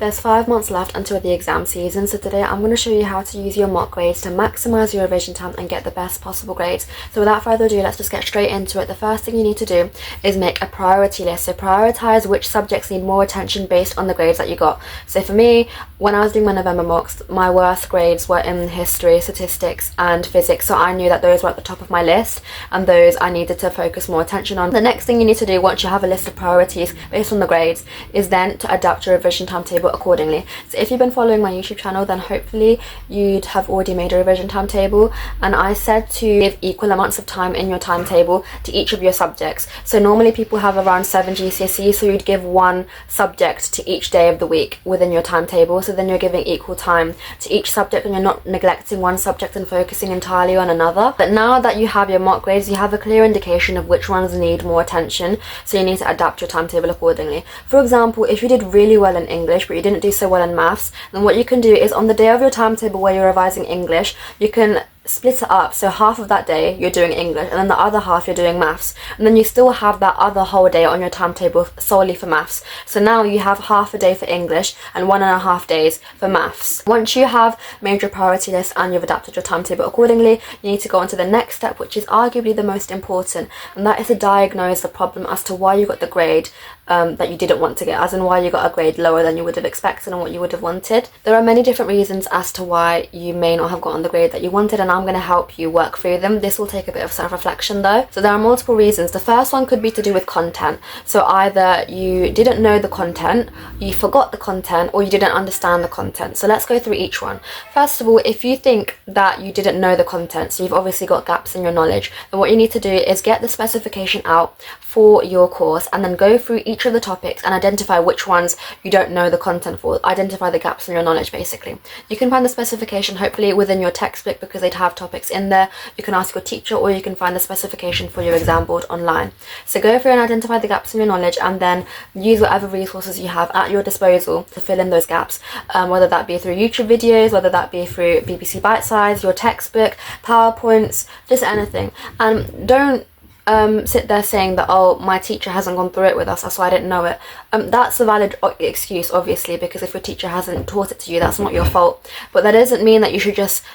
There's 5 months left until the exam season, so today I'm going to show you how to use your mock grades to maximise your revision time and get the best possible grades. So without further ado, let's just get straight into it. The first thing you need to do is make a priority list. So prioritise which subjects need more attention based on the grades that you got. So for me, when I was doing my November mocks, my worst grades were in history, statistics and physics, so I knew that those were at the top of my list and those I needed to focus more attention on. The next thing you need to do once you have a list of priorities based on the grades is then to adapt your revision timetable accordingly. So if you've been following my YouTube channel, then hopefully you'd have already made a revision timetable, and I said to give equal amounts of time in your timetable to each of your subjects. So normally people have around 7 GCSEs, so you'd give 1 subject to each day of the week within your timetable, so then you're giving equal time to each subject and you're not neglecting one subject and focusing entirely on another. But now that you have your mock grades, you have a clear indication of which ones need more attention, so you need to adapt your timetable accordingly. For example, if you did really well in English but you didn't do so well in maths, then what you can do is on the day of your timetable where you're revising English, you can split it up. So half of that day you're doing English and then the other half you're doing maths, and then you still have that other whole day on your timetable solely for maths. So now you have half a day for English and 1.5 days for maths. Once you have made your priority list and you've adapted your timetable accordingly, you need to go on to the next step, which is arguably the most important, and that is to diagnose the problem as to why you got the grade that you didn't want to get, as in why you got a grade lower than you would have expected and what you would have wanted. There are many different reasons as to why you may not have gotten the grade that you wanted, and I'm going to help you work through them. This will take a bit of self-reflection though. So there are multiple reasons. The first one could be to do with content. So either you didn't know the content, you forgot the content, or you didn't understand the content. So let's go through each one. First of all, if you think that you didn't know the content, so you've obviously got gaps in your knowledge, then what you need to do is get the specification out for your course and then go through each of the topics and identify which ones you don't know the content for. Identify the gaps in your knowledge basically. You can find the specification hopefully within your textbook because they'd have topics in there. You can ask your teacher, or you can find the specification for your exam board online. So go through and identify the gaps in your knowledge and then use whatever resources you have at your disposal to fill in those gaps, whether that be through YouTube videos, whether that be through BBC Bite Size, your textbook, PowerPoints, just anything. And don't sit there saying that, oh, my teacher hasn't gone through it with us, so I didn't know it. That's a valid excuse, obviously, because if your teacher hasn't taught it to you, that's not your fault. But that doesn't mean that you should just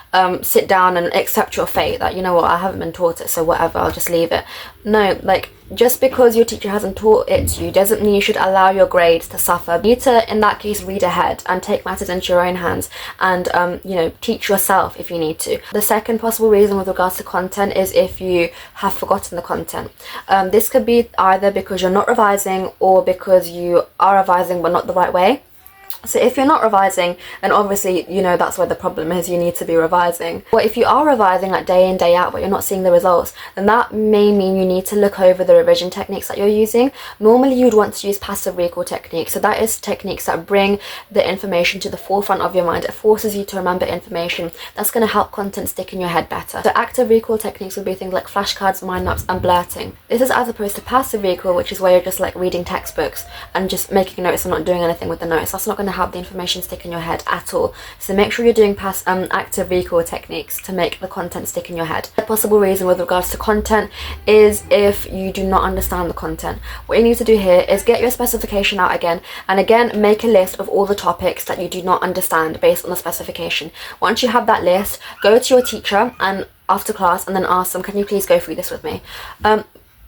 sit down and accept your fate, that, you know what, I haven't been taught it, so whatever, I'll just leave it. No, like, just because your teacher hasn't taught it to you doesn't mean you should allow your grades to suffer. You need to, in that case, read ahead and take matters into your own hands and, teach yourself if you need to. The second possible reason with regards to content is if you have forgotten the content. This could be either because you're not revising or because you are revising but not the right way. So if you're not revising, then obviously, that's where the problem is. You need to be revising. But if you are revising like day in, day out, but you're not seeing the results, then that may mean you need to look over the revision techniques that you're using. Normally, you'd want to use passive recall techniques. So that is techniques that bring the information to the forefront of your mind. It forces you to remember information. That's going to help content stick in your head better. So active recall techniques would be things like flashcards, mind maps, and blurting. This is as opposed to passive recall, which is where you're just like reading textbooks and just making notes and not doing anything with the notes. That's not going to help the information stick in your head at all. So make sure you're doing active recall techniques to make the content stick in your head. A possible reason with regards to content is if you do not understand the content. What you need to do here is get your specification out again, and again make a list of all the topics that you do not understand based on the specification. Once you have that list, go to your teacher and after class and then ask them, can you please go through this with me?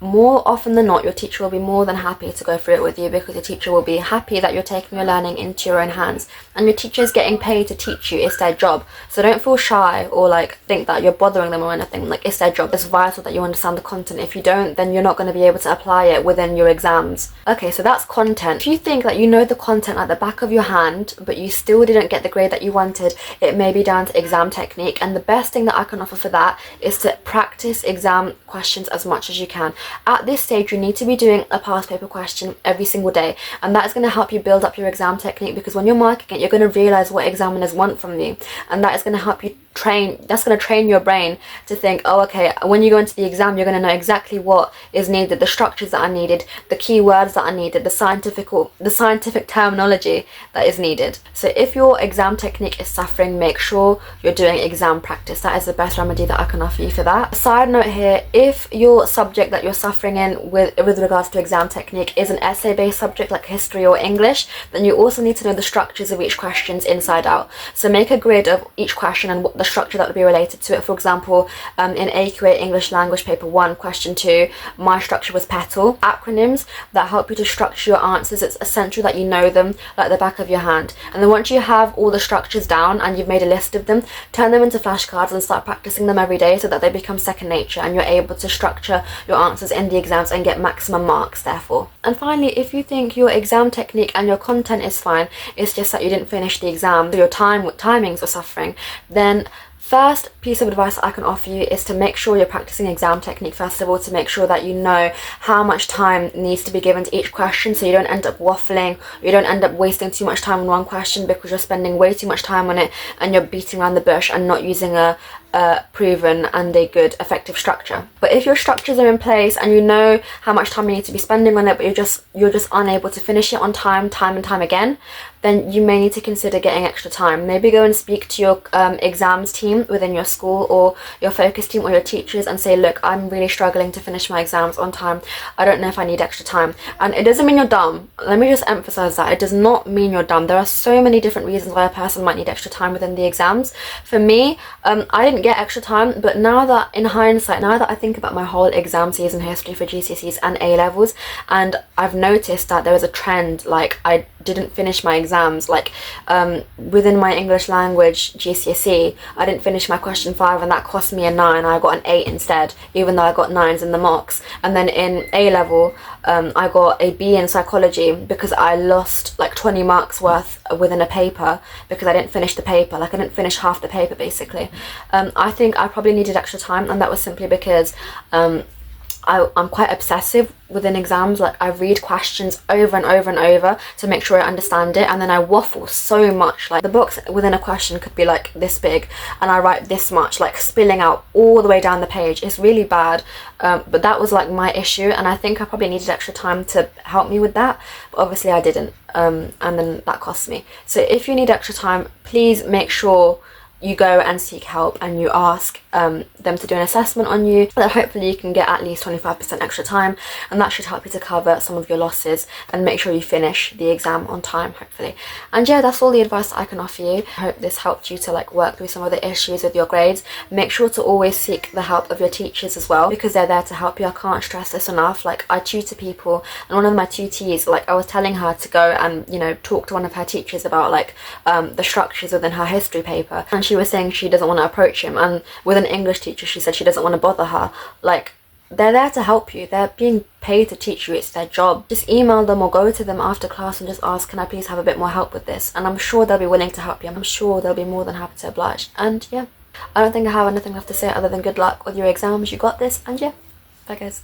More often than not, your teacher will be more than happy to go through it with you, because your teacher will be happy that you're taking your learning into your own hands, and your teacher is getting paid to teach you. It's their job. So don't feel shy or think that you're bothering them or anything. It's their job. It's vital that you understand the content. If you don't, then you're not going to be able to apply it within your exams. Okay, so that's content. If you think that you know the content at the back of your hand but you still didn't get the grade that you wanted, it may be down to exam technique, and the best thing that I can offer for that is to practice exam questions as much as you can. At this stage, you need to be doing a past paper question every single day, and that is going to help you build up your exam technique, because when you're marking it, you're going to realize what examiners want from you, and that is going to help you train your brain to think, oh, okay, when you go into the exam, you're going to know exactly what is needed, the structures that are needed, the keywords that are needed, the scientific terminology that is needed. So if your exam technique is suffering, make sure you're doing exam practice. That is the best remedy that I can offer you for that. Side note here, if your subject that you're suffering in with regards to exam technique is an essay-based subject like history or English, then you also need to know the structures of each questions inside out. So make a grid of each question and what the structure that would be related to it. For example, in AQA English Language Paper 1, question 2, my structure was petal. Acronyms that help you to structure your answers, it's essential that you know them like the back of your hand. And then once you have all the structures down and you've made a list of them, turn them into flashcards and start practicing them every day so that they become second nature and you're able to structure your answers in the exams and get maximum marks therefore. And finally, if you think your exam technique and your content is fine, it's just that you didn't finish the exam, your timings are suffering, then first piece of advice I can offer you is to make sure you're practicing exam technique first of all, to make sure that you know how much time needs to be given to each question so you don't end up waffling, you don't end up wasting too much time on one question because you're spending way too much time on it and you're beating around the bush and not using a proven and a good effective structure. But if your structures are in place and you know how much time you need to be spending on it, but you're just unable to finish it on time and time again, then you may need to consider getting extra time. Maybe go and speak to your exams team within your school or your focus team or your teachers and say, look, I'm really struggling to finish my exams on time. I don't know if I need extra time. And it doesn't mean you're dumb. Let me just emphasize that. It does not mean you're dumb. There are so many different reasons why a person might need extra time within the exams. For me, I didn't get extra time, but now that in hindsight, now that I think about my whole exam season history for GCSEs and A levels, and I've noticed that there was a trend, like I didn't finish my exams, like within my English language GCSE, I didn't finish my question 5 and that cost me a 9. I got an 8 instead, even though I got 9s in the mocks. And then in A level, I got a B in psychology because I lost like 20 marks worth within a paper because I didn't finish the paper, like I didn't finish half the paper basically. I think I probably needed extra time, and that was simply because I'm quite obsessive within exams. Like I read questions over and over and over to make sure I understand it, and then I waffle so much. Like the box within a question could be like this big and I write this much, like spilling out all the way down the page. It's really bad, but that was like my issue, and I think I probably needed extra time to help me with that, but obviously I didn't, and then that cost me. So if you need extra time, please make sure you go and seek help and you ask them to do an assessment on you, that hopefully you can get at least 25% extra time, and that should help you to cover some of your losses and make sure you finish the exam on time, hopefully. And yeah, that's all the advice I can offer you. I hope this helped you to like work through some of the issues with your grades. Make sure to always seek the help of your teachers as well, because they're there to help you. I can't stress this enough. Like I tutor people, and one of my tutees, like I was telling her to go and, you know, talk to one of her teachers about like the structures within her history paper, and she was saying she doesn't want to approach him, and with an English teacher she said she doesn't want to bother her. Like they're there to help you, they're being paid to teach you, it's their job. Just email them or go to them after class and just ask, can I please have a bit more help with this? And I'm sure they'll be willing to help you. I'm sure they'll be more than happy to oblige. And yeah, I don't think I have anything left to say other than good luck with your exams, you got this, and yeah, bye guys.